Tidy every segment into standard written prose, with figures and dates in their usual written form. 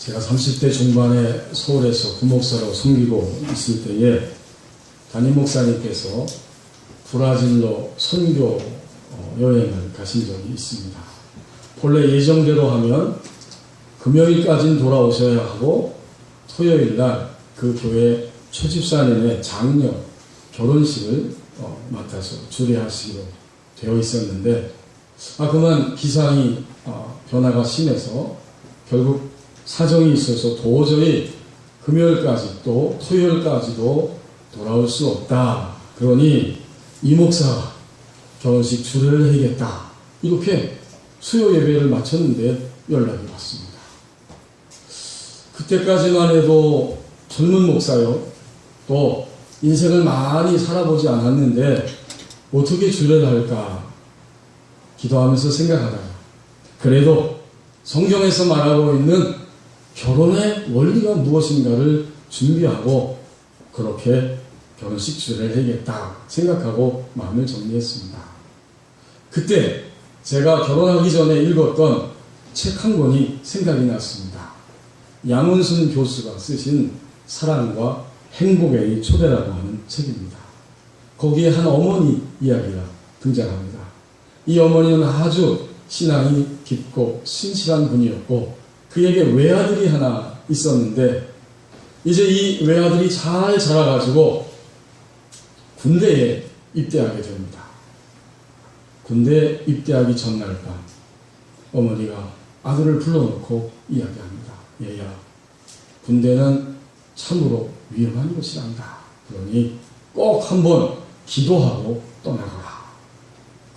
제가 30대 중반에 서울에서 부목사로 섬기고 있을 때에 담임 목사님께서 브라질로 선교 여행을 가신 적이 있습니다. 본래 예정대로 하면 금요일까지는 돌아오셔야 하고 토요일 날 그 교회 초집사님의 장녀 결혼식을 맡아서 주례하시기로 되어 있었는데 그만 기상이 변화가 심해서 결국 사정이 있어서 도저히 금요일까지 또 토요일까지도 돌아올 수 없다. 그러니 이 목사가 결혼식 주례를 해야겠다. 이렇게 수요 예배를 마쳤는데 연락이 왔습니다. 그때까지만 해도 젊은 목사요. 또 인생을 많이 살아보지 않았는데 어떻게 주례를 할까 기도하면서 생각하다가 그래도 성경에서 말하고 있는 결혼의 원리가 무엇인가를 준비하고 그렇게 결혼식 주례를 해야겠다 생각하고 마음을 정리했습니다. 그때 제가 결혼하기 전에 읽었던 책 한 권이 생각이 났습니다. 양은순 교수가 쓰신 사랑과 행복의 초대라고 하는 책입니다. 거기에 한 어머니 이야기가 등장합니다. 이 어머니는 아주 신앙이 깊고 신실한 분이었고 그에게 외아들이 하나 있었는데 이제 이 외아들이 잘 자라가지고 군대에 입대하게 됩니다. 군대 입대하기 전날 밤 어머니가 아들을 불러놓고 이야기합니다. 얘야, 군대는 참으로 위험한 곳이란다. 그러니 꼭 한번 기도하고 떠나거라.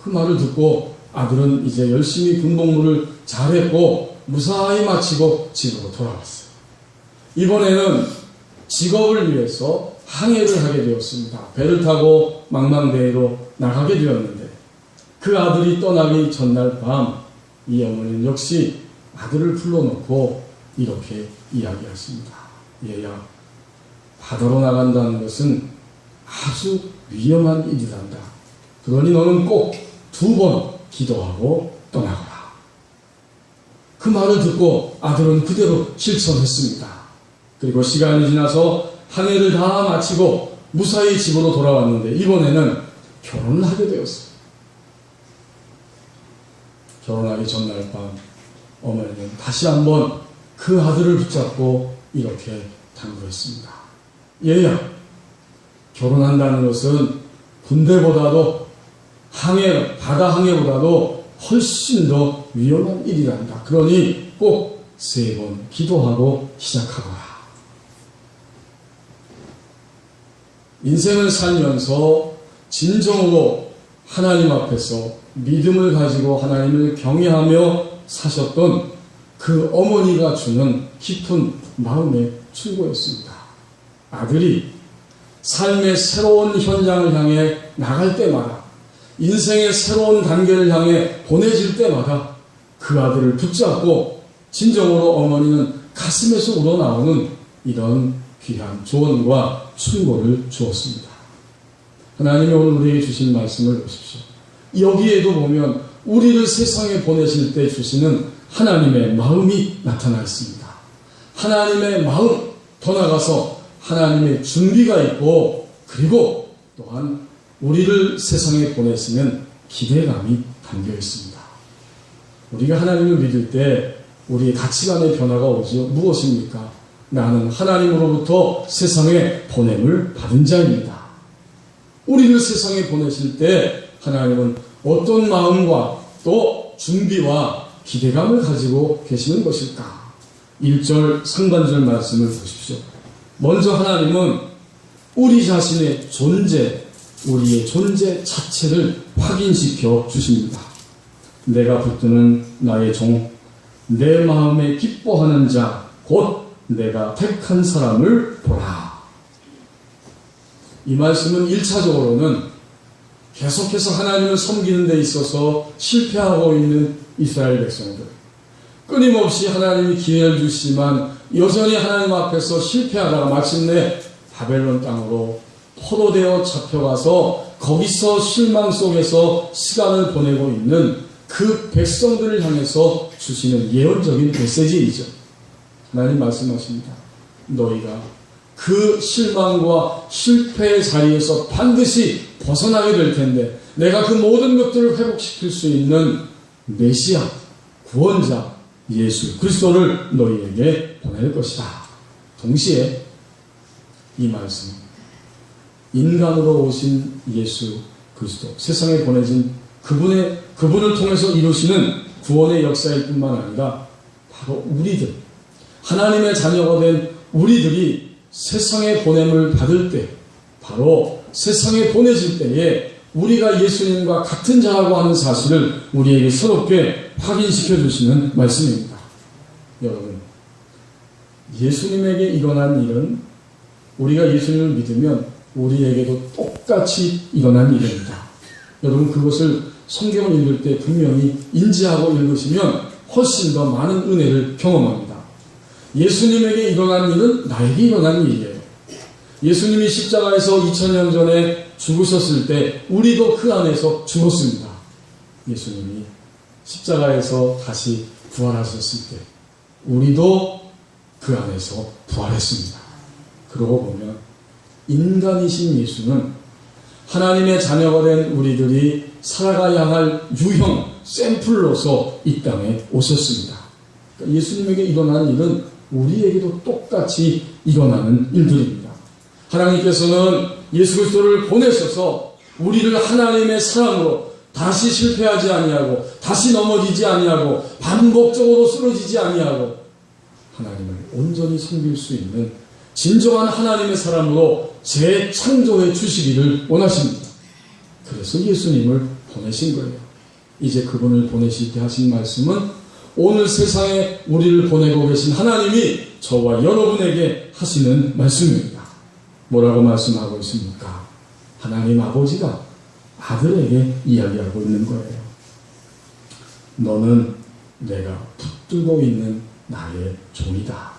그 말을 듣고 아들은 이제 열심히 군복무를 잘했고 무사히 마치고 집으로 돌아왔어요. 이번에는 직업을 위해서 항해를 하게 되었습니다. 배를 타고 망망대해로 나가게 되었는데 그 아들이 떠나기 전날 밤 이 어머니는 역시 아들을 불러놓고 이렇게 이야기했습니다. 얘야, 바다로 나간다는 것은 아주 위험한 일이란다. 그러니 너는 꼭 2번 기도하고 떠나거라. 그 말을 듣고 아들은 그대로 실천했습니다. 그리고 시간이 지나서 항해를 다 마치고 무사히 집으로 돌아왔는데 이번에는 결혼을 하게 되었어요. 결혼하기 전날 밤 어머니는 다시 한번 그 아들을 붙잡고 이렇게 당부했습니다. 얘야, 결혼한다는 것은 군대보다도 바다 항해보다도 훨씬 더 위험한 일이란다. 그러니 꼭 3번 기도하고 시작하거라. 인생을 살면서 진정으로 하나님 앞에서 믿음을 가지고 하나님을 경외하며 사셨던 그 어머니가 주는 깊은 마음의 충고였습니다. 아들이 삶의 새로운 현장을 향해 나갈 때마다 인생의 새로운 단계를 향해 보내질 때마다 그 아들을 붙잡고 진정으로 어머니는 가슴에서 우러나오는 이런 귀한 조언과 충고를 주었습니다. 하나님이 오늘 우리에게 주신 말씀을 보십시오. 여기에도 보면 우리를 세상에 보내실 때 주시는 하나님의 마음이 나타나 있습니다. 하나님의 마음, 더 나아가서 하나님의 준비가 있고 그리고 또한 우리를 세상에 보냈으면 기대감이 담겨 있습니다. 우리가 하나님을 믿을 때 우리의 가치관의 변화가 오죠. 무엇입니까? 나는 하나님으로부터 세상에 보냄을 받은 자입니다. 우리를 세상에 보내실 때 하나님은 어떤 마음과 또 준비와 기대감을 가지고 계시는 것일까? 1절 상반절 말씀을 보십시오. 먼저 하나님은 우리 자신의 존재, 우리의 존재 자체를 확인시켜 주십니다. 내가 붙드는 나의 종, 내 마음에 기뻐하는 자, 곧 내가 택한 사람을 보라. 이 말씀은 1차적으로는 계속해서 하나님을 섬기는 데 있어서 실패하고 있는 이스라엘 백성들, 끊임없이 하나님이 기회를 주시지만 여전히 하나님 앞에서 실패하다가 마침내 바벨론 땅으로 포로되어 잡혀가서 거기서 실망 속에서 시간을 보내고 있는 그 백성들을 향해서 주시는 예언적인 메시지이죠. 하나님 말씀하십니다. 너희가 그 실망과 실패의 자리에서 반드시 벗어나게 될 텐데 내가 그 모든 것들을 회복시킬 수 있는 메시아, 구원자 예수 그리스도를 너희에게 보낼 것이다. 동시에 이 말씀, 인간으로 오신 예수 그리스도, 세상에 보내진 그분을 통해서 이루시는 구원의 역사일 뿐만 아니라 바로 우리들, 하나님의 자녀가 된 우리들이 세상에 보냄을 받을 때, 바로 세상에 보내질 때에 우리가 예수님과 같은 자라고 하는 사실을 우리에게 새롭게 확인시켜 주시는 말씀입니다. 여러분, 예수님에게 일어난 일은 우리가 예수님을 믿으면 우리에게도 똑같이 일어난 일입니다. 여러분, 그것을 성경을 읽을 때 분명히 인지하고 읽으시면 훨씬 더 많은 은혜를 경험합니다. 예수님에게 일어난 일은 나에게 일어난 일이에요. 예수님이 십자가에서 2000년 전에 죽으셨을 때 우리도 그 안에서 죽었습니다. 예수님이 십자가에서 다시 부활하셨을 때 우리도 그 안에서 부활했습니다. 그러고 보면 인간이신 예수는 하나님의 자녀가 된 우리들이 살아가야 할 유형, 샘플로서 이 땅에 오셨습니다. 그러니까 예수님에게 일어난 일은 우리에게도 똑같이 일어나는 일들입니다. 하나님께서는 예수 그리스도를 보내셔서 우리를 하나님의 사랑으로 다시 실패하지 아니하고 다시 넘어지지 아니하고 반복적으로 쓰러지지 아니하고 하나님을 온전히 섬길 수 있는 진정한 하나님의 사람으로 재창조해 주시기를 원하십니다. 그래서 예수님을 보내신 거예요. 이제 그분을 보내실 때 하신 말씀은 오늘 세상에 우리를 보내고 계신 하나님이 저와 여러분에게 하시는 말씀입니다. 뭐라고 말씀하고 있습니까? 하나님 아버지가 아들에게 이야기하고 있는 거예요. 너는 내가 붙들고 있는 나의 종이다.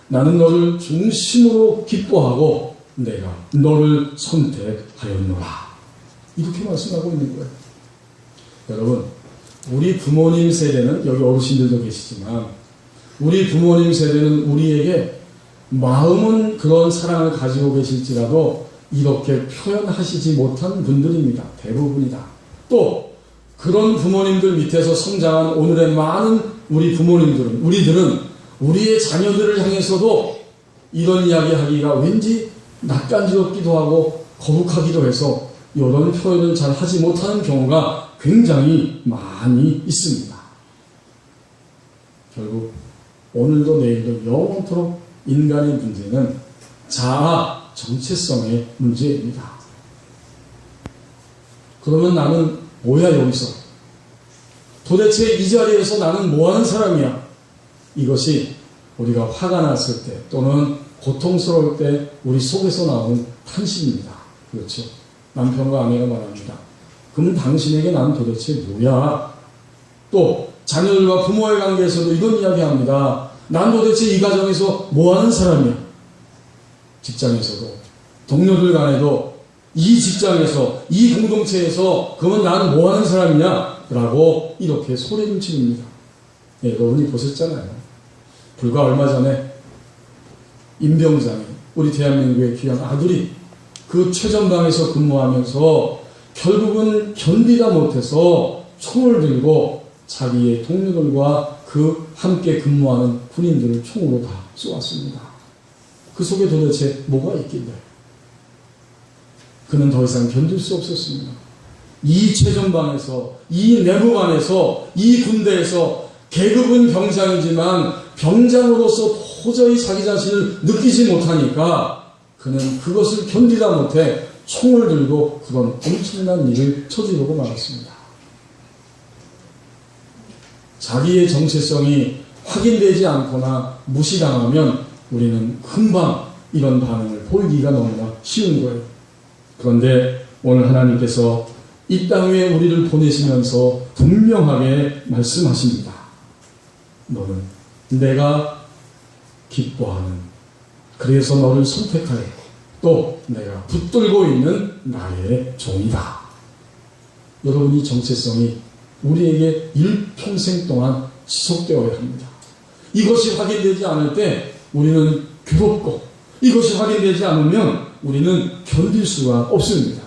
나는 너를 중심으로 기뻐하고 내가 너를 선택하였노라. 이렇게 말씀하고 있는 거예요. 여러분, 우리 부모님 세대는, 여기 어르신들도 계시지만 우리 부모님 세대는 우리에게 마음은 그런 사랑을 가지고 계실지라도 이렇게 표현하시지 못한 분들입니다. 대부분이다. 또 그런 부모님들 밑에서 성장한 오늘의 많은 우리 부모님들은, 우리들은 우리의 자녀들을 향해서도 이런 이야기하기가 왠지 낯간지럽기도 하고 거북하기도 해서 이런 표현을 잘 하지 못하는 경우가 굉장히 많이 있습니다. 결국 오늘도 내일도 영원토록 인간의 문제는 자아 정체성의 문제입니다. 그러면 나는 뭐야 여기서? 도대체 이 자리에서 나는 뭐하는 사람이야? 이것이 우리가 화가 났을 때 또는 고통스러울 때 우리 속에서 나오는 탄식입니다. 그렇죠? 남편과 아내가 말합니다. 그럼 당신에게 난 도대체 뭐야? 또 자녀들과 부모의 관계에서도 이런 이야기합니다. 난 도대체 이 가정에서 뭐하는 사람이야? 직장에서도 동료들 간에도 이 직장에서 이 공동체에서 그러면 나는 뭐하는 사람이냐? 라고 이렇게 소리를 지릅니다. 네, 여러분이 보셨잖아요. 불과 얼마 전에 임병장이 우리 대한민국의 귀한 아들이 그 최전방에서 근무하면서 결국은 견디다 못해서 총을 들고 자기의 동료들과 그 함께 근무하는 군인들을 총으로 다 쏘았습니다. 그 속에 도대체 뭐가 있길래? 그는 더 이상 견딜 수 없었습니다. 이 최전방에서, 이 내무반에서, 이 군대에서 계급은 병장이지만 병장으로서 도저히 자기 자신을 느끼지 못하니까 그는 그것을 견디다 못해 총을 들고 그런 엄청난 일을 저지르고 말았습니다. 자기의 정체성이 확인되지 않거나 무시당하면 우리는 금방 이런 반응을 보이기가 너무나 쉬운 거예요. 그런데 오늘 하나님께서 이 땅 위에 우리를 보내시면서 분명하게 말씀하십니다. 너는 내가 기뻐하는, 그래서 너를 선택하였고 또 내가 붙들고 있는 나의 종이다. 여러분, 이 정체성이 우리에게 일평생 동안 지속되어야 합니다. 이것이 확인되지 않을 때 우리는 괴롭고 이것이 확인되지 않으면 우리는 견딜 수가 없습니다.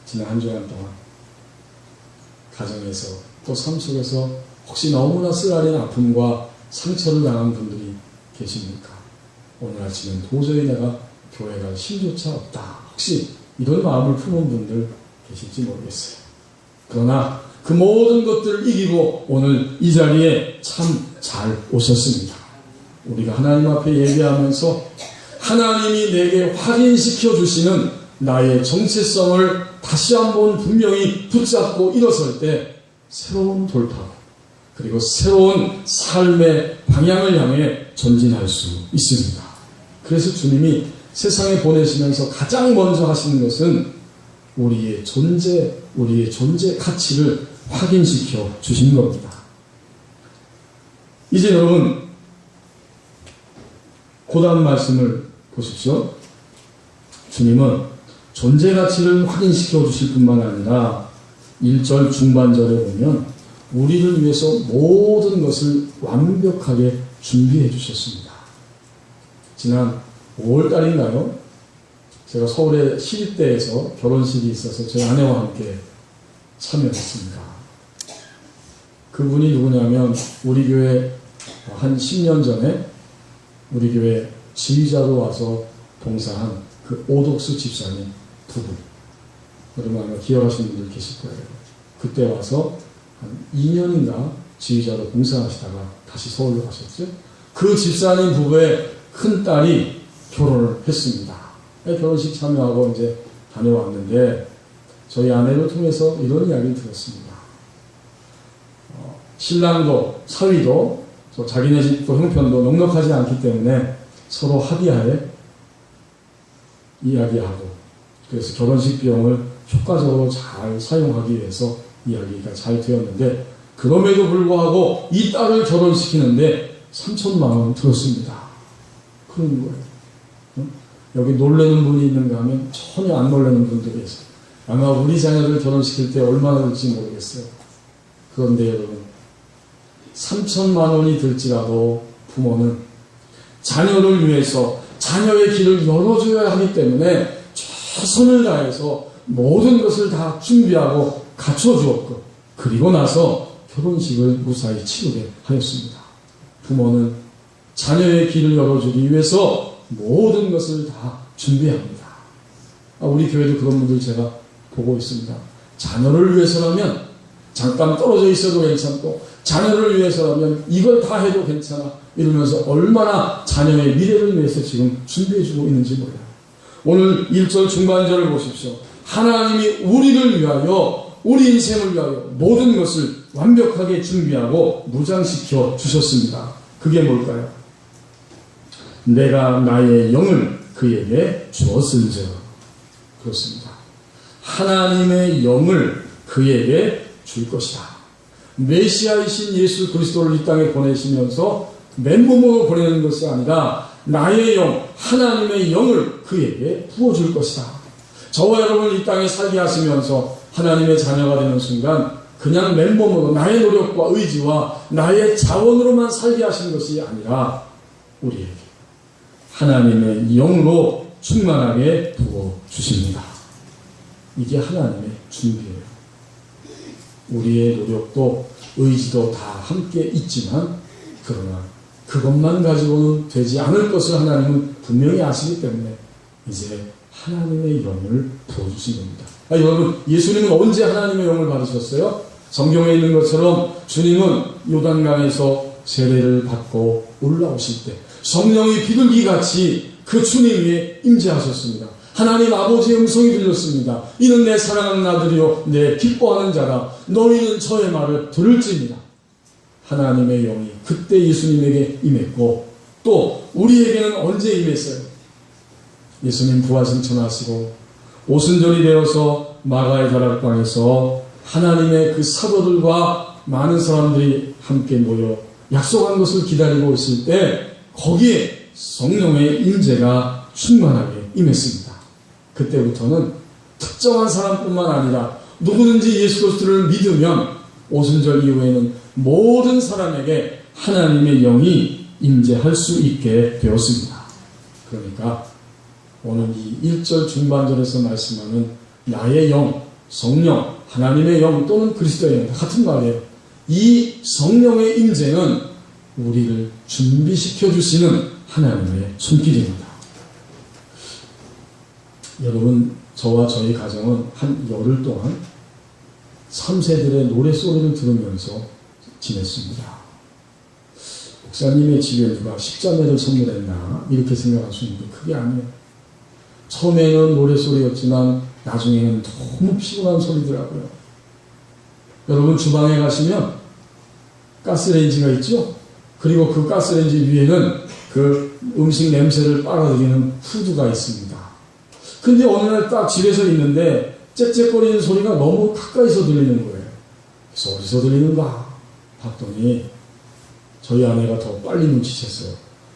지난 한 주간 동안 가정에서 또 삶 속에서 혹시 너무나 쓰라린 아픔과 상처를 당한 분들이 계십니까? 오늘 아침엔 도저히 내가 교회 갈 힘조차 없다. 혹시 이런 마음을 품은 분들 계실지 모르겠어요. 그러나 그 모든 것들을 이기고 오늘 이 자리에 참 잘 오셨습니다. 우리가 하나님 앞에 예배하면서 하나님이 내게 확인시켜 주시는 나의 정체성을 다시 한번 분명히 붙잡고 일어설 때 새로운 돌파 그리고 새로운 삶의 방향을 향해 전진할 수 있습니다. 그래서 주님이 세상에 보내시면서 가장 먼저 하시는 것은 우리의 존재 가치를 확인시켜 주시는 겁니다. 이제 여러분 고단 말씀을 보십시오. 주님은 존재 가치를 확인시켜 주실 뿐만 아니라 1절 중반절에 보면 우리를 위해서 모든 것을 완벽하게 준비해 주셨습니다. 지난 5월달인가요? 제가 서울의 시립대에서 결혼식이 있어서 제 아내와 함께 참여했습니다. 그분이 누구냐면 우리 교회 한 10년 전에 우리 교회 지휘자로 와서 봉사한 그 오독수 집사님 부부. 여러분 아마 기억하시는 분들 계실 거예요. 그때 와서 한 2년인가 지휘자로 봉사하시다가 다시 서울로 가셨죠. 그 집사님 부부의 큰딸이 결혼을 했습니다. 결혼식 참여하고 이제 다녀왔는데 저희 아내를 통해서 이런 이야기를 들었습니다. 신랑도 사위도 자기네 집도 형편도 넉넉하지 않기 때문에 서로 합의하에 이야기하고 그래서 결혼식 비용을 효과적으로 잘 사용하기 위해서 이야기가 잘 되었는데 그럼에도 불구하고 이 딸을 결혼시키는데 3천만 원 들었습니다. 그런 거예요. 여기 놀라는 분이 있는가 하면 전혀 안 놀라는 분들이 있어요. 아마 우리 자녀를 결혼시킬 때 얼마나 들지 모르겠어요. 그런데 여러분 3천만 원이 들지라도 부모는 자녀를 위해서 자녀의 길을 열어줘야 하기 때문에 최선을 다해서 모든 것을 다 준비하고 갖춰주었고 그리고 나서 결혼식을 무사히 치르게 하였습니다. 부모는 자녀의 길을 열어주기 위해서 모든 것을 다 준비합니다. 우리 교회도 그런 분들 제가 보고 있습니다. 자녀를 위해서라면 잠깐 떨어져 있어도 괜찮고 자녀를 위해서라면 이걸 다 해도 괜찮아 이러면서 얼마나 자녀의 미래를 위해서 지금 준비해주고 있는지 몰라요. 오늘 1절 중반절을 보십시오. 하나님이 우리를 위하여 우리 인생을 위하여 모든 것을 완벽하게 준비하고 무장시켜 주셨습니다. 그게 뭘까요? 내가 나의 영을 그에게 주었은즉. 그렇습니다. 하나님의 영을 그에게 줄 것이다. 메시아이신 예수 그리스도를 이 땅에 보내시면서 맨몸으로 보내는 것이 아니라 나의 영, 하나님의 영을 그에게 부어줄 것이다. 저와 여러분을 이 땅에 살게 하시면서 하나님의 자녀가 되는 순간 그냥 맨몸으로 나의 노력과 의지와 나의 자원으로만 살게 하신 것이 아니라 우리에게 하나님의 영으로 충만하게 부어주십니다. 이게 하나님의 준비예요. 우리의 노력도 의지도 다 함께 있지만 그러나 그것만 가지고는 되지 않을 것을 하나님은 분명히 아시기 때문에 이제 하나님의 영을 부어주신 겁니다. 여러분 예수님은 언제 하나님의 영을 받으셨어요? 성경에 있는 것처럼 주님은 요단강에서 세례를 받고 올라오실 때 성령이 비둘기같이 그 주님 위에 임재하셨습니다. 하나님 아버지의 음성이 들렸습니다. 이는 내 사랑하는 아들이요 내 기뻐하는 자라. 너희는 저의 말을 들을지니라. 하나님의 영이 그때 예수님에게 임했고 또 우리에게는 언제 임했어요? 예수님 부활승천하시고 오순절이 되어서 마가의 다락방에서 하나님의 그 사도들과 많은 사람들이 함께 모여 약속한 것을 기다리고 있을 때 거기에 성령의 임재가 충만하게 임했습니다. 그때부터는 특정한 사람뿐만 아니라 누구든지 예수 그리스도를 믿으면 오순절 이후에는 모든 사람에게 하나님의 영이 임재할 수 있게 되었습니다. 그러니까 오늘 이 1절 중반절에서 말씀하는 나의 영, 성령, 하나님의 영 또는 그리스도의 영, 같은 말이에요. 이 성령의 임재는 우리를 준비시켜 주시는 하나님의 손길입니다. 여러분, 저와 저희 가정은 한 열흘 동안 3세들의 노래소리를 들으면서 지냈습니다. 목사님의 집에 누가 십자매를 선물했나 이렇게 생각할 수 있는데 그게 아니에요. 처음에는 노래소리였지만 나중에는 너무 피곤한 소리더라고요. 여러분, 주방에 가시면 가스레인지가 있죠? 그리고 그 가스레인지 위에는 그 음식 냄새를 빨아들이는 후드가 있습니다. 근데 어느 날 딱 집에서 있는데 짹짹거리는 소리가 너무 가까이서 들리는 거예요. 그래서 어디서 들리는가 봤더니 저희 아내가 더 빨리 눈치챘어요.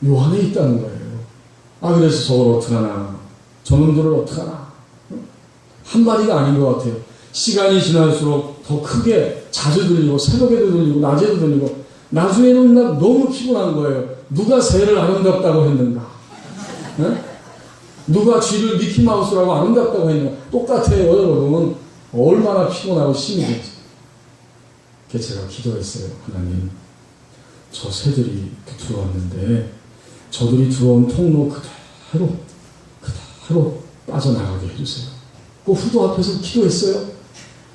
요 안에 있다는 거예요. 그래서 저걸 어떡하나, 저놈들을 어떡하나. 한 마디가 아닌 것 같아요. 시간이 지날수록 더 크게 자주 들리고 새벽에도 들리고 낮에도 들리고 나중에는 너무 피곤한 거예요. 누가 새를 아름답다고 했는가? 네? 누가 쥐를 미키마우스라고 아름답다고 했는가? 똑같아요. 여러분, 얼마나 피곤하고 심히 됐지. 그래서 제가 기도했어요. 하나님, 저 새들이 이렇게 들어왔는데 저들이 들어온 통로 그대로 빠져나가게 해주세요. 그 후드 앞에서 기도했어요.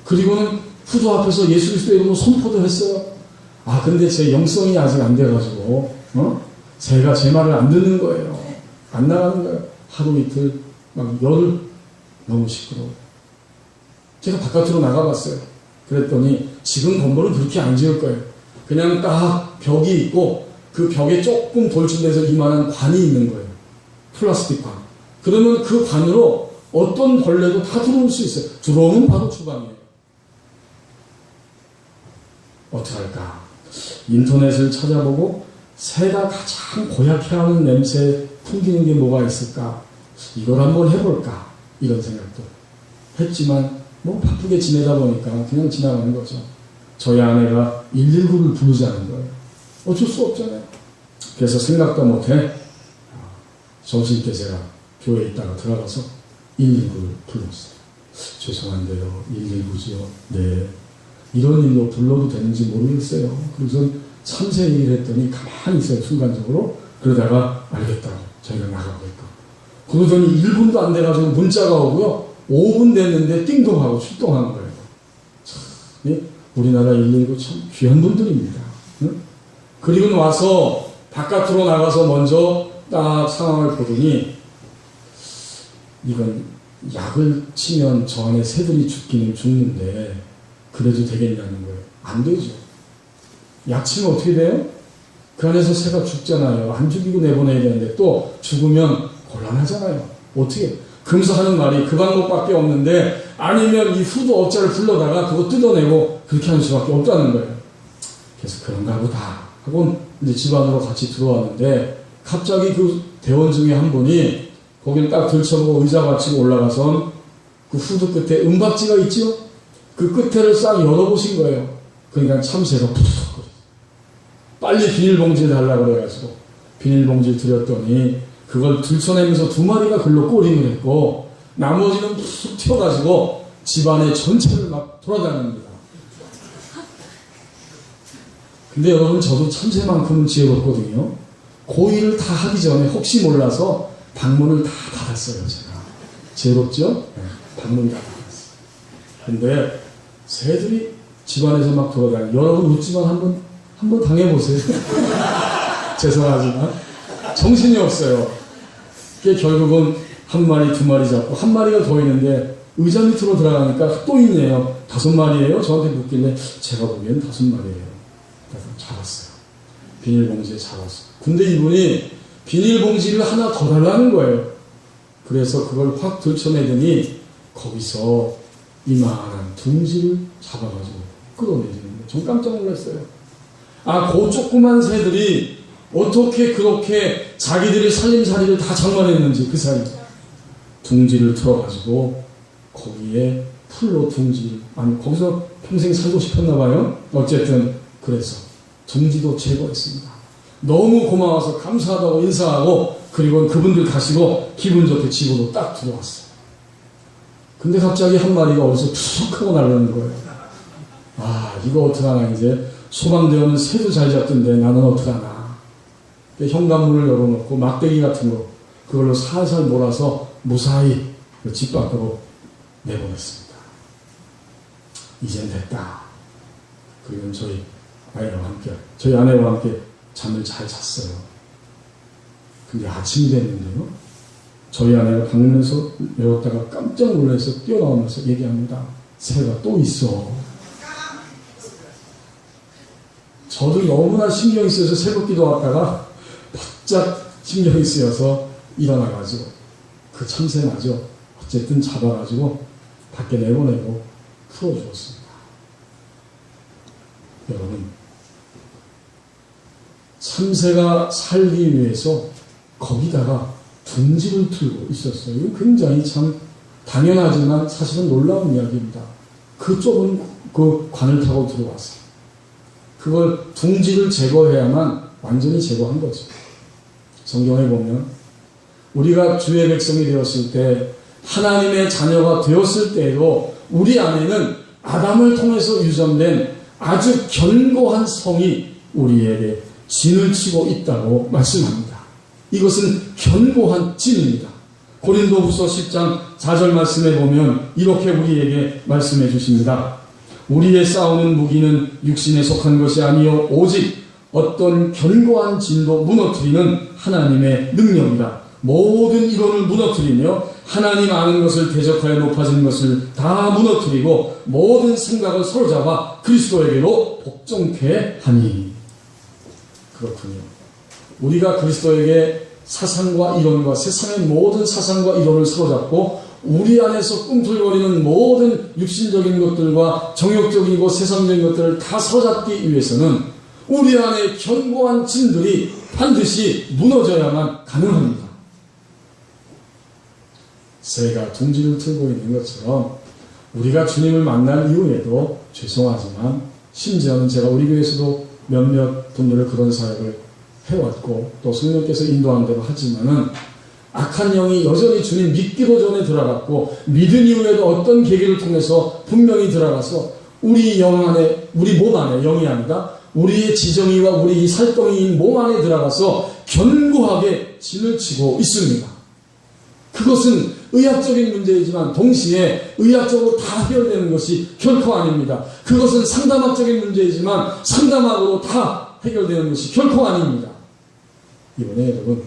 그리고는 후드 앞에서 예수 그리스도의 이름으로 선포도 했어요. 근데 제 영성이 아직 안 돼가지고 제가 제 말을 안 듣는 거예요. 안 나가는 거예요. 하루 이틀 막 열흘 너무 시끄러워요. 제가 바깥으로 나가봤어요. 그랬더니 지금 건물은 그렇게 안 지을 거예요. 그냥 딱 벽이 있고 그 벽에 조금 돌출돼서 이만한 관이 있는 거예요. 플라스틱 관. 그러면 그 관으로 어떤 벌레도 다 들어올 수 있어요. 들어오면 바로 주방이에요. 어떡할까? 인터넷을 찾아보고 새가 가장 고약해하는 냄새 풍기는 게 뭐가 있을까? 이걸 한번 해볼까? 이런 생각도 했지만 바쁘게 지내다 보니까 그냥 지나가는 거죠. 저희 아내가 119를 부르자는 거예요. 어쩔 수 없잖아요. 그래서 생각도 못해 점심때 제가 교회에 있다가 들어가서 119를 불렀어요. 죄송한데요, 119지요. 네. 이런 일로 불러도 되는지 모르겠어요. 그래서 참새 얘기를 했더니 가만히 있어요. 순간적으로. 그러다가 알겠다고 저희가 나가고 있고. 그러더니 1분도 안 돼가지고 문자가 오고요. 5분 됐는데 띵동하고 출동한 거예요. 참, 우리나라 119 참 귀한 분들입니다. 응? 그리고 와서 바깥으로 나가서 먼저 딱 상황을 보더니 이건 약을 치면 저 안에 새들이 죽기는 죽는데 그래도 되겠냐는 거예요. 안 되죠. 약 치면 어떻게 돼요? 그 안에서 새가 죽잖아요. 안 죽이고 내보내야 되는데 또 죽으면 곤란하잖아요. 어떻게? 그러면서 하는 말이 그 방법밖에 없는데 아니면 이 후드 업자를 불러다가 그거 뜯어내고 그렇게 하는 수밖에 없다는 거예요. 그래서 그런가 보다 하고 이제 집 안으로 같이 들어왔는데 갑자기 그 대원 중에 한 분이 거기를 딱 들쳐보고 의자 받치고 올라가선 그 후드 끝에 은박지가 있죠? 그 끝에를 싹 열어보신 거예요. 그러니까 참새가 푸석거려. 빨리 비닐봉지 달라고 그래가지고 비닐봉지 드렸더니 그걸 들쳐내면서 2마리가 글로 꼬링을 했고 나머지는 푹 튀어가지고 집안의 전체를 막 돌아다닙니다. 근데 여러분, 저도 참새만큼은 지혜롭거든요. 고의를 다 하기 전에 혹시 몰라서 방문을 다 닫았어요. 제가 지혜롭죠? 네, 방문 다 닫았어요. 근데 새들이 집안에서 막 돌아다니고, 여러분 웃지만 한번 당해보세요. 죄송하지만 정신이 없어요. 그게 결국은 1마리, 2마리 잡고 1마리가 더 있는데 의자 밑으로 들어가니까 또 있네요. 5마리예요? 저한테 묻길래 제가 보기엔 5마리예요. 그래서 잡았어요. 비닐봉지에 잡았어요. 근데 이분이 비닐봉지를 하나 더 달라는 거예요. 그래서 그걸 확 들쳐내더니 거기서 이만한 둥지를 잡아가지고 끌어내리는 거예요. 전 깜짝 놀랐어요. 그 조그만 새들이 어떻게 그렇게 자기들의 살림살이를 다 장만했는지 그 사이 둥지를 틀어가지고 거기에 풀로 둥지를 거기서 평생 살고 싶었나 봐요. 어쨌든 그래서 둥지도 제거했습니다. 너무 고마워서 감사하다고 인사하고 그리고 그분들 가시고 기분 좋게 집으로 딱 들어왔어요. 근데 갑자기 한 마리가 어디서 툭 하고 날아오는 거예요. 아, 이거 어떡하나. 이제 소방대원은 새도 잘 잡던데 나는 어떡하나. 현관문을 열어놓고 막대기 같은 거 그걸로 살살 몰아서 무사히 집 밖으로 내보냈습니다. 이젠 됐다. 그리고 저희 아내와 함께 잠을 잘 잤어요. 근데 아침이 됐는데요. 저희 아내가 방문에서 외웠다가 깜짝 놀라서 뛰어나오면서 얘기합니다. 새가 또 있어. 저도 너무나 신경이 쓰여서 새벽 기도하다가 바짝 신경이 쓰여서 일어나가지고 그 참새나죠. 어쨌든 잡아가지고 밖에 내보내고 풀어주었습니다. 여러분, 참새가 살기 위해서 거기다가 둥지를 틀고 있었어요. 이거 굉장히 참 당연하지만 사실은 놀라운 이야기입니다. 그 좁은 그 관을 타고 들어왔어요. 그걸 둥지를 제거해야만 완전히 제거한 거죠. 성경에 보면 우리가 주의 백성이 되었을 때 하나님의 자녀가 되었을 때에도 우리 안에는 아담을 통해서 유전된 아주 견고한 성이 우리에게 진을 치고 있다고 말씀합니다. 이것은 견고한 진입니다. 고린도후서 10장 4절 말씀에 보면 이렇게 우리에게 말씀해 주십니다. 우리의 싸우는 무기는 육신에 속한 것이 아니요 오직 어떤 견고한 진도 무너뜨리는 하나님의 능력이다. 모든 이론을 무너뜨리며 하나님 아는 것을 대적하여 높아진 것을 다 무너뜨리고 모든 생각을 사로잡아 그리스도에게로 복종케 하니. 그렇군요. 우리가 그리스도에게 사상과 이론과 세상의 모든 사상과 이론을 사로잡고 우리 안에서 꿈틀거리는 모든 육신적인 것들과 정욕적이고 세상적인 것들을 다 사로잡기 위해서는 우리 안에 견고한 진들이 반드시 무너져야만 가능합니다. 새가 둥지를 틀고 있는 것처럼 우리가 주님을 만난 이후에도 죄송하지만 심지어는 제가 우리 교회에서도 몇몇 분들을 그런 사역을 해왔고 또 성령께서 인도한 대로 하지만은 악한 영이 여전히 주님 믿기도 전에 들어갔고 믿은 이후에도 어떤 계기를 통해서 분명히 들어가서 우리 영 안에, 우리 몸 안에, 영이 아니라 우리의 지정이와 우리 이 살덩이인 몸 안에 들어가서 견고하게 진을 치고 있습니다. 그것은 의학적인 문제이지만 동시에 의학적으로 다 해결되는 것이 결코 아닙니다. 그것은 상담학적인 문제이지만 상담학으로 다 해결되는 것이 결코 아닙니다. 이번에 여러분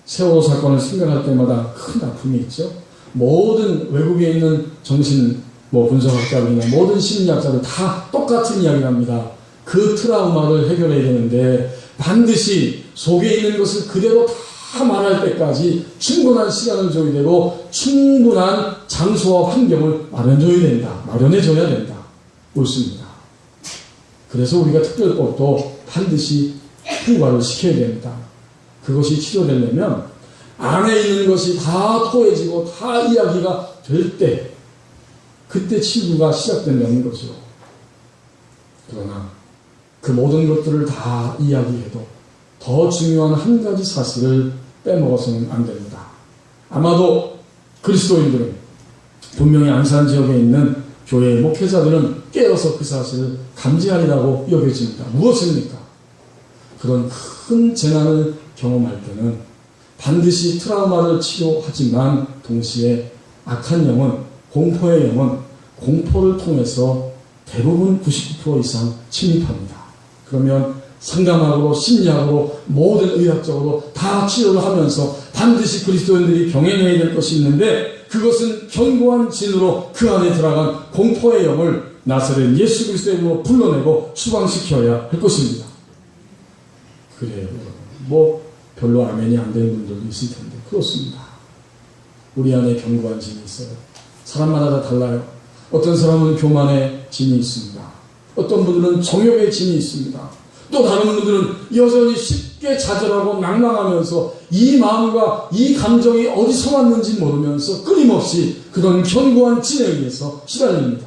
세월호 사건을 생각할 때마다 큰 아픔이 있죠. 모든 외국에 있는 정신 분석학자들이나 모든 심리학자들 다 똑같은 이야기를 합니다. 그 트라우마를 해결해야 되는데 반드시 속에 있는 것을 그대로 다 말할 때까지 충분한 시간을 줘야 되고 충분한 장소와 환경을 마련해줘야 된다. 옳습니다. 그래서 우리가 특별법도 반드시 통과를 시켜야 됩니다. 그것이 치료되려면 안에 있는 것이 다 토해지고 다 이야기가 될 때 그때 치유가 시작된다는 거죠. 그러나 그 모든 것들을 다 이야기해도 더 중요한 한 가지 사실을 빼먹어서는 안 됩니다. 아마도 그리스도인들은 분명히 안산 지역에 있는 교회의 목회자들은 깨어서 그 사실을 감지하리라고 여겨집니다. 무엇입니까? 그런 큰 재난을 경험할 때는 반드시 트라우마를 치료하지만 동시에 악한 영은, 공포의 영은 공포를 통해서 대부분 99% 이상 침입합니다. 그러면 상담학으로, 심리학으로, 모든 의학적으로 다 치료를 하면서 반드시 그리스도인들이 병행해야 될 것이 있는데 그것은 견고한 진으로 그 안에 들어간 공포의 영을 나사렛 예수 그리스도의 이름으로 불러내고 추방시켜야 할 것입니다. 그래요. 별로 아멘이 안 되는 분들도 있을 텐데 그렇습니다. 우리 안에 견고한 진이 있어요. 사람마다 다 달라요. 어떤 사람은 교만의 진이 있습니다. 어떤 분들은 정욕의 진이 있습니다. 또 다른 분들은 여전히 쉽게 좌절하고 낭망하면서 이 마음과 이 감정이 어디서 왔는지 모르면서 끊임없이 그런 견고한 진에 의해서 시달립니다.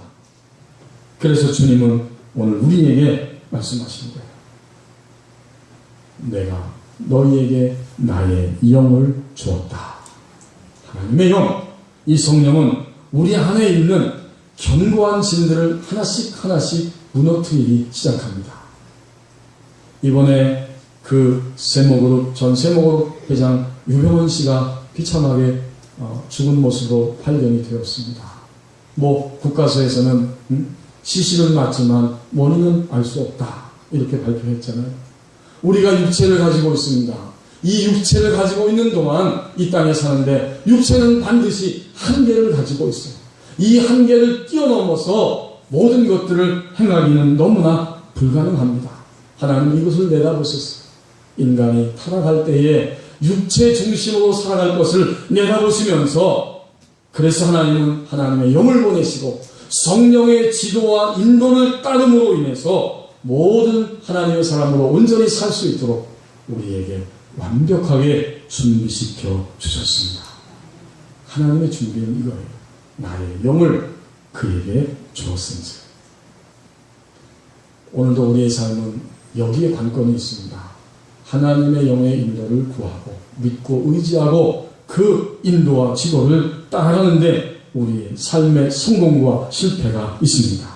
그래서 주님은 오늘 우리에게 말씀하시는 거예요. 내가 너희에게 나의 영을 주었다. 하나님의 영, 이 성령은 우리 안에 있는 견고한 진들을 하나씩 하나씩 무너뜨리기 시작합니다. 이번에 그 세모그룹, 전 세모그룹 회장 유병헌 씨가 비참하게 죽은 모습으로 발견이 되었습니다. 국가서에서는 시신은 맞지만 원인은 알 수 없다, 이렇게 발표했잖아요. 우리가 육체를 가지고 있습니다. 이 육체를 가지고 있는 동안 이 땅에 사는데 육체는 반드시 한계를 가지고 있어요. 이 한계를 뛰어넘어서 모든 것들을 행하기는 너무나 불가능합니다. 하나님은 이것을 내다보셨어요. 인간이 타락할 때에 육체 중심으로 살아갈 것을 내다보시면서, 그래서 하나님은 하나님의 영을 보내시고 성령의 지도와 인도를 따름으로 인해서 모든 하나님의 사람으로 온전히 살 수 있도록 우리에게 완벽하게 준비시켜 주셨습니다. 하나님의 준비는 이거예요. 나의 영을 그에게 주었습니다. 오늘도 우리의 삶은 여기에 관건이 있습니다. 하나님의 영의 인도를 구하고 믿고 의지하고 그 인도와 지도를 따라가는데 우리의 삶의 성공과 실패가 있습니다.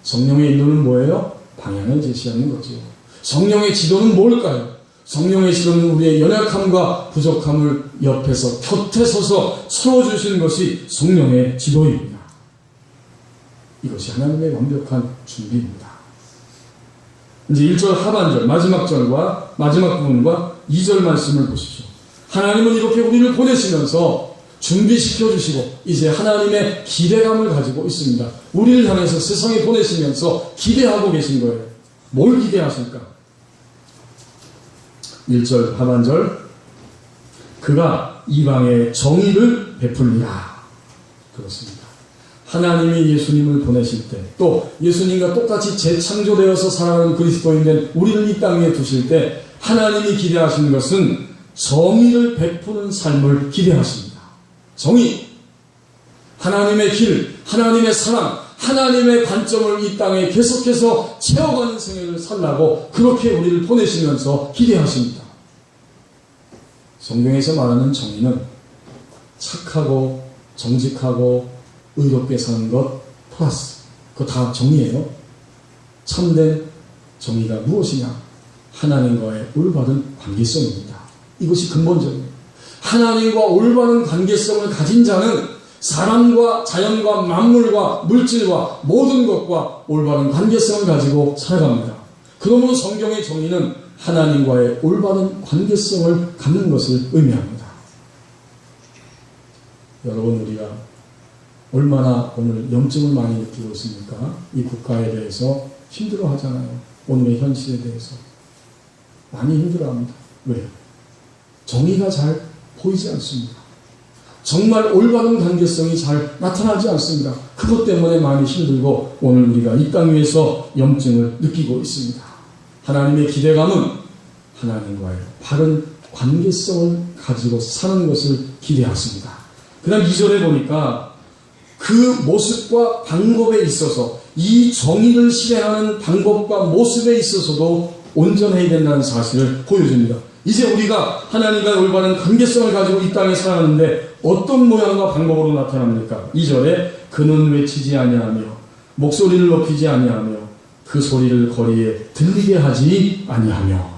성령의 인도는 뭐예요? 방향을 제시하는 거죠. 성령의 지도는 뭘까요? 성령의 지도는 우리의 연약함과 부족함을 옆에서 곁에 서서 세워주시는 것이 성령의 지도입니다. 이것이 하나님의 완벽한 준비입니다. 이제 1절 하반절, 마지막 절과 마지막 부분과 2절 말씀을 보십시오. 하나님은 이렇게 우리를 보내시면서 준비시켜 주시고 이제 하나님의 기대감을 가지고 있습니다. 우리를 향해서 세상에 보내시면서 기대하고 계신 거예요. 뭘 기대하실까? 1절 하반절, 그가 이방의 정의를 베풀리라. 그렇습니다. 하나님이 예수님을 보내실 때, 또 예수님과 똑같이 재창조되어서 살아가는 그리스도인된 우리를 이 땅에 두실 때 하나님이 기대하시는 것은 정의를 베푸는 삶을 기대하십니다. 정의, 하나님의 길, 하나님의 사랑, 하나님의 관점을 이 땅에 계속해서 채워가는 생애를 살라고 그렇게 우리를 보내시면서 기대하십니다. 성경에서 말하는 정의는 착하고 정직하고 의롭게 사는 것 플러스, 그거 다 정의예요. 참된 정의가 무엇이냐? 하나님과의 올바른 관계성입니다. 이것이 근본적이에요. 하나님과 올바른 관계성을 가진 자는 사람과 자연과 만물과 물질과 모든 것과 올바른 관계성을 가지고 살아갑니다. 그러므로 성경의 정의는 하나님과의 올바른 관계성을 갖는 것을 의미합니다. 여러분, 우리가 얼마나 오늘 염증을 많이 느끼고 있습니까? 이 국가에 대해서 힘들어 하잖아요. 오늘의 현실에 대해서 많이 힘들어합니다. 왜요? 정의가 잘 보이지 않습니다. 정말 올바른 관계성이 잘 나타나지 않습니다. 그것 때문에 많이 힘들고 오늘 우리가 이 땅 위에서 염증을 느끼고 있습니다. 하나님의 기대감은 하나님과의 바른 관계성을 가지고 사는 것을 기대하십니다. 그 다음 2절에 보니까 그 모습과 방법에 있어서, 이 정의를 실행하는 방법과 모습에 있어서도 온전해야 된다는 사실을 보여줍니다. 이제 우리가 하나님과 올바른 관계성을 가지고 이 땅에 살아가는데 어떤 모양과 방법으로 나타납니까? 2절에 그는 외치지 아니하며 목소리를 높이지 아니하며 그 소리를 거리에 들리게 하지 아니하며.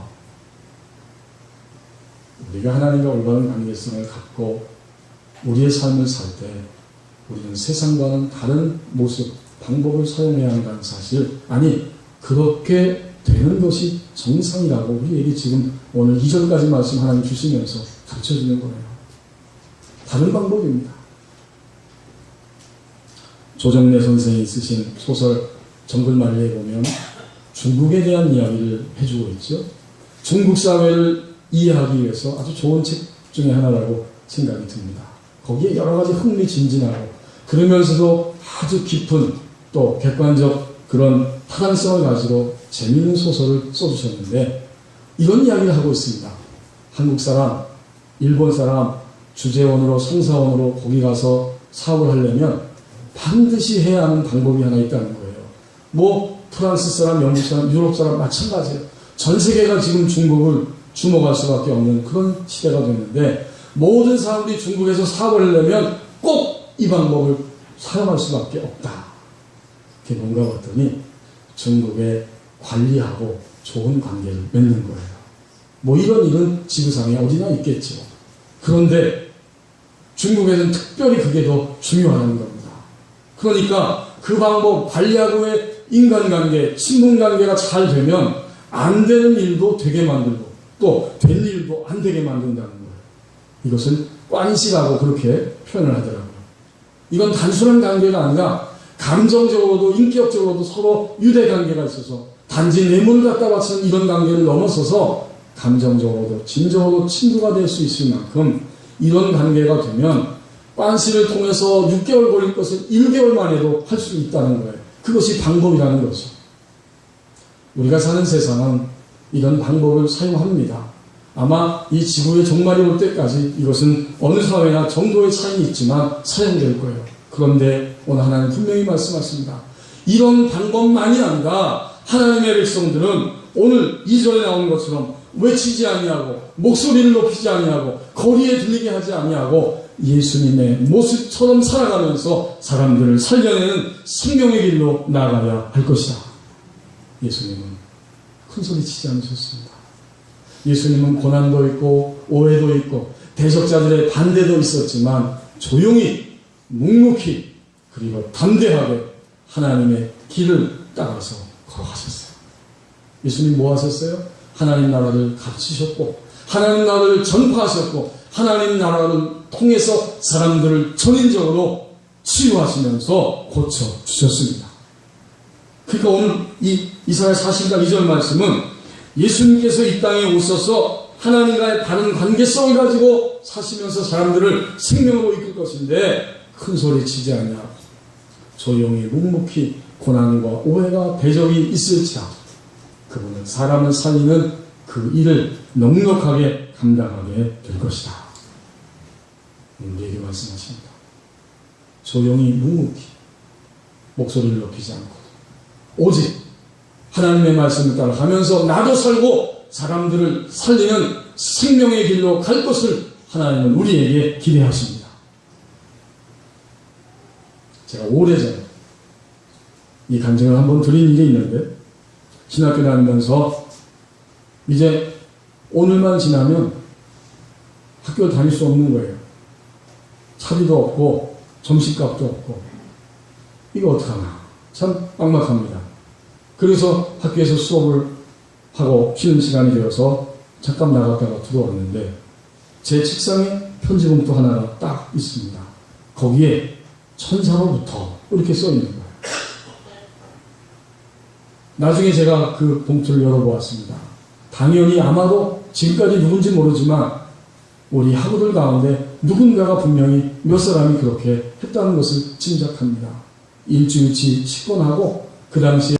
우리가 하나님과 올바른 관계성을 갖고 우리의 삶을 살 때 우리는 세상과는 다른 모습, 방법을 사용해야 한다는 사실, 아니 그렇게 되는 것이 정상이라고 우리에게 지금 오늘 2절까지 말씀 하나님 주시면서 가르쳐주는 거예요. 다른 방법입니다. 조정래 선생이 쓰신 소설 정글말리에 보면 중국에 대한 이야기를 해주고 있죠. 중국 사회를 이해하기 위해서 아주 좋은 책 중에 하나라고 생각이 듭니다. 거기에 여러 가지 흥미진진하고 그러면서도 아주 깊은 또 객관적 그런 타당성을 가지고 재미있는 소설을 써주셨는데 이런 이야기를 하고 있습니다. 한국 사람, 일본 사람, 주재원으로, 성사원으로 거기 가서 사업을 하려면 반드시 해야 하는 방법이 하나 있다는 거예요. 프랑스 사람, 영국 사람, 유럽 사람 마찬가지예요. 전 세계가 지금 중국을 주목할 수밖에 없는 그런 시대가 됐는데, 모든 사람들이 중국에서 사업을 하려면 꼭 이 방법을 사용할 수밖에 없다. 그게 뭔가 봤더니 중국에 관리하고 좋은 관계를 맺는 거예요. 뭐 이런 일은 지구상에 어디나 있겠죠. 그런데 중국에서는 특별히 그게 더 중요하다는 겁니다. 그러니까 그 방법, 관리하고의 인간관계, 친분관계가 잘 되면 안 되는 일도 되게 만들고 또 된 일도 안 되게 만든다는 거예요. 이것을 관시라고 그렇게 표현을 하더라고요. 이건 단순한 관계가 아니라 감정적으로도 인격적으로도 서로 유대관계가 있어서 단지 뇌물을 갖다 바치는 이런 관계를 넘어서서 감정적으로도 진정으로 친구가 될 수 있을 만큼 이런 관계가 되면 관시를 통해서 6개월 걸릴 것을 1개월 만에도 할 수 있다는 거예요. 그것이 방법이라는 거죠. 우리가 사는 세상은 이런 방법을 사용합니다. 아마 이 지구의 종말이 올 때까지 이것은 어느 사회나 정도의 차이는 있지만 사용될 거예요. 그런데 오늘 하나님 분명히 말씀하십니다. 이런 방법만이 아니라 하나님의 백성들은 오늘 2절에 나오는 것처럼 외치지 아니하고 목소리를 높이지 아니하고 거리에 들리게 하지 아니하고 예수님의 모습처럼 살아가면서 사람들을 살려내는 생명의 길로 나아가야 할 것이다. 예수님은 큰 소리 치지 않으셨습니다. 예수님은 고난도 있고 오해도 있고 대적자들의 반대도 있었지만 조용히 묵묵히 그리고 담대하게 하나님의 길을 따라서 걸어가셨어요. 예수님 뭐 하셨어요? 하나님 나라를 가르치셨고 하나님 나라를 전파하셨고 하나님 나라를 통해서 사람들을 전인적으로 치유하시면서 고쳐주셨습니다. 그러니까 오늘 이 이사야 40장 2절 말씀은 예수님께서 이 땅에 오셔서 하나님과의 바른 관계성을 가지고 사시면서 사람들을 생명으로 이끌 것인데 큰 소리 치지 아니하고 조용히 묵묵히 고난과 오해가 대적이 있을지라도 그분은 사람을 살리는 그 일을 넉넉하게 감당하게 될 것이다. 우리에게 말씀하십니다. 조용히 묵묵히 목소리를 높이지 않고 오직 하나님의 말씀을 따라가면서 나도 살고 사람들을 살리는 생명의 길로 갈 것을 하나님은 우리에게 기대하십니다. 제가 오래전에 이 간증을 한번 드린 일이 있는데 신학교 다니면서 이제 오늘만 지나면 학교를 다닐 수 없는 거예요. 차비도 없고 점심값도 없고 이거 어떡하나 참 막막합니다. 그래서 학교에서 수업을 하고 쉬는 시간이 되어서 잠깐 나갔다가 들어왔는데 제 책상에 편지봉투 하나가 딱 있습니다. 거기에 천사로부터 이렇게 써 있는 거예요. 나중에 제가 그 봉투를 열어보았습니다. 당연히 아마도 지금까지 누군지 모르지만 우리 학우들 가운데 누군가가 분명히 몇 사람이 그렇게 했다는 것을 짐작합니다. 일주일치 식권하고 그 당시에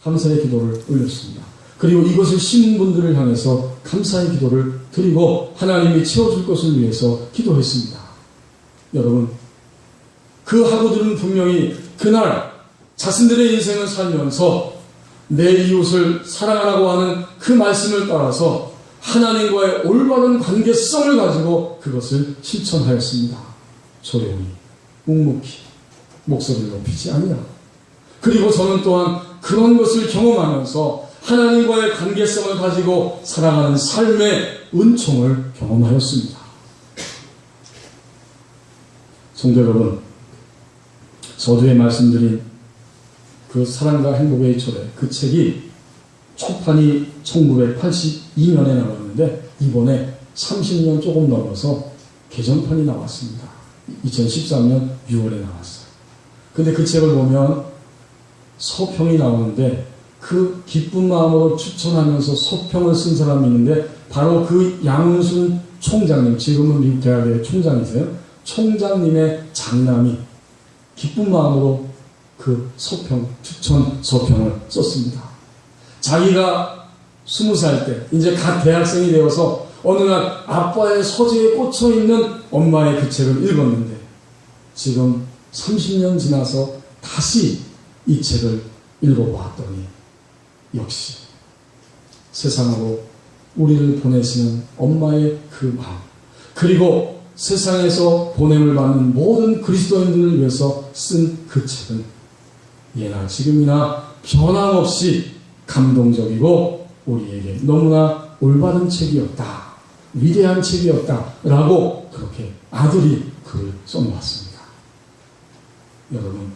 감사의 기도를 올렸습니다. 그리고 이것을 심은 분들을 향해서 감사의 기도를 드리고 하나님이 채워줄 것을 위해서 기도했습니다. 여러분, 그 학우들은 분명히 그날 자신들의 인생을 살면서 내 이웃을 사랑하라고 하는 그 말씀을 따라서 하나님과의 올바른 관계성을 가지고 그것을 실천하였습니다. 조용히, 묵묵히, 목소리를 높이지 아니하고. 그리고 저는 또한 그런 것을 경험하면서 하나님과의 관계성을 가지고 살아가는 삶의 은총을 경험하였습니다. 성도 여러분, 서두에 말씀드린 그 사랑과 행복의 초래, 그 책이 초판이 1982년에 나왔는데 이번에 30년 조금 넘어서 개정판이 나왔습니다. 2013년 6월에 나왔어요. 근데 그 책을 보면 서평이 나오는데 그 기쁜 마음으로 추천하면서 서평을 쓴 사람이 있는데 바로 그 양은순 총장님, 지금은 미국 대학의 총장이세요. 총장님의 장남이 기쁜 마음으로 그 서평, 추천 서평을 썼습니다. 자기가 20살 때 이제 갓 대학생이 되어서 어느 날 아빠의 서재에 꽂혀있는 엄마의 그 책을 읽었는데 지금 30년 지나서 다시 이 책을 읽어보았더니 역시 세상으로 우리를 보내시는 엄마의 그 마음, 그리고 세상에서 보냄을 받는 모든 그리스도인들을 위해서 쓴 그 책은 예나 지금이나 변함없이 감동적이고 우리에게 너무나 올바른 책이었다, 위대한 책이었다라고 그렇게 아들이 글을 써놓았습니다. 여러분,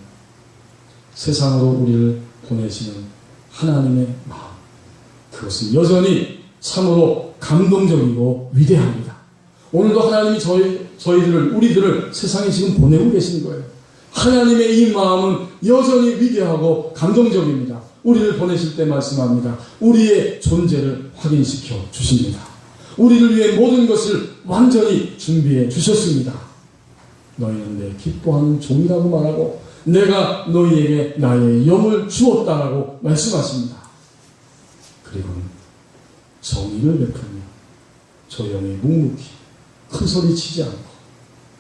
세상으로 우리를 보내시는 하나님의 마음, 그것은 여전히 참으로 감동적이고 위대합니다. 오늘도 하나님이 저희들을, 우리들을 세상에 지금 보내고 계신 거예요. 하나님의 이 마음은 여전히 위대하고 감동적입니다. 우리를 보내실 때 말씀합니다. 우리의 존재를 확인시켜 주십니다. 우리를 위해 모든 것을 완전히 준비해 주셨습니다. 너희는 내 기뻐하는 종이라고 말하고 내가 너희에게 나의 영을 주었다라고 말씀하십니다. 그리고는 정의를 베풀며 조용히 묵묵히 큰 소리 치지 않고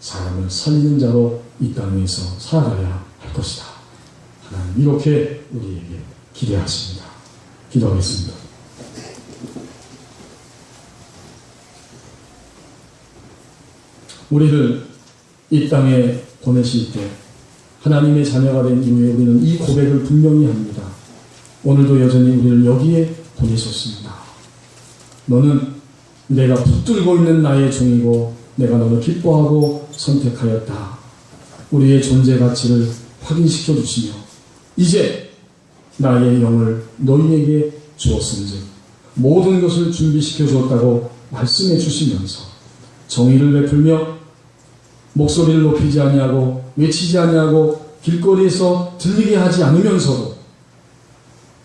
사람을 살리는 자로 이 땅 위에서 살아가야 할 것이다. 하나님 이렇게 우리에게 기대하십니다. 기도하겠습니다. 우리를 이 땅에 보내실 때 하나님의 자녀가 된 이후에 우리는 이 고백을 분명히 합니다. 오늘도 여전히 우리를 여기에 보내셨습니다. 너는 내가 붙들고 있는 나의 종이고 내가 너를 기뻐하고 선택하였다. 우리의 존재 가치를 확인시켜 주시며 이제 나의 영을 너희에게 주었은즉 모든 것을 준비시켜 주었다고 말씀해 주시면서 정의를 베풀며 목소리를 높이지 아니하고 외치지 아니하고 길거리에서 들리게 하지 않으면서도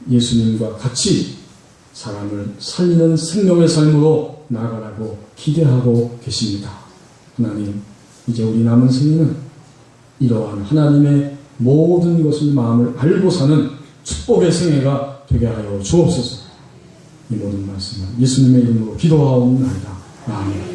예수님과 같이 사람을 살리는 생명의 삶으로 나아가라고 기대하고 계십니다. 하나님, 이제 우리 남은 생애는 이러한 하나님의 모든 것을 마음을 알고 사는 축복의 생애가 되게 하여 주옵소서. 이 모든 말씀은 예수님의 이름으로 기도하옵나이다. 아멘.